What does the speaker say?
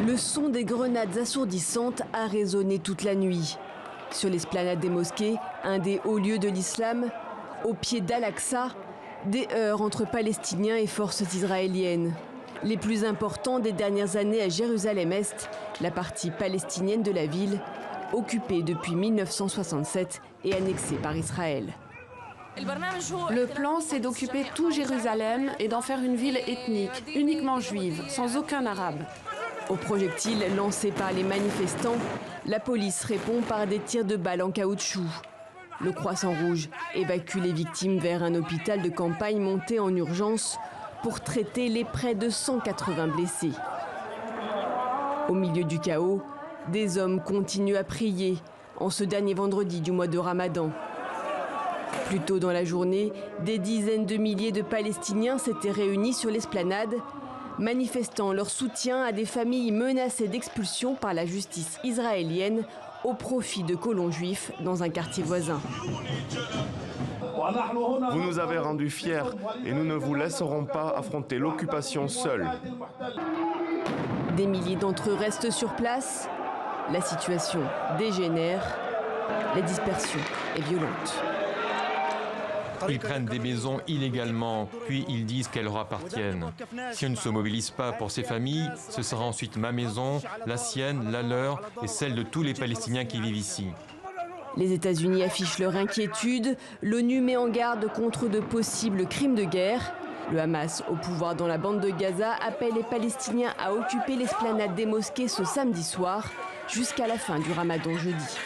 Le son des grenades assourdissantes a résonné toute la nuit. Sur l'esplanade des mosquées, un des hauts lieux de l'islam, au pied d'Al-Aqsa, des heurts entre Palestiniens et forces israéliennes. Les plus importants des dernières années à Jérusalem-Est, la partie palestinienne de la ville, occupée depuis 1967 et annexée par Israël. Le plan, c'est d'occuper tout Jérusalem et d'en faire une ville ethnique, uniquement juive, sans aucun arabe. Aux projectiles lancés par les manifestants, la police répond par des tirs de balles en caoutchouc. Le Croissant Rouge évacue les victimes vers un hôpital de campagne monté en urgence pour traiter les près de 180 blessés. Au milieu du chaos, des hommes continuent à prier en ce dernier vendredi du mois de Ramadan. Plus tôt dans la journée, des dizaines de milliers de Palestiniens s'étaient réunis sur l'esplanade, manifestant leur soutien à des familles menacées d'expulsion par la justice israélienne au profit de colons juifs dans un quartier voisin. Vous nous avez rendus fiers et nous ne vous laisserons pas affronter l'occupation seuls. Des milliers d'entre eux restent sur place. La situation dégénère. La dispersion est violente. Ils prennent des maisons illégalement, puis ils disent qu'elles leur appartiennent. Si on ne se mobilise pas pour ces familles, ce sera ensuite ma maison, la sienne, la leur et celle de tous les Palestiniens qui vivent ici. Les États-Unis affichent leur inquiétude. L'ONU met en garde contre de possibles crimes de guerre. Le Hamas, au pouvoir dans la bande de Gaza, appelle les Palestiniens à occuper l'esplanade des mosquées ce samedi soir, jusqu'à la fin du Ramadan jeudi.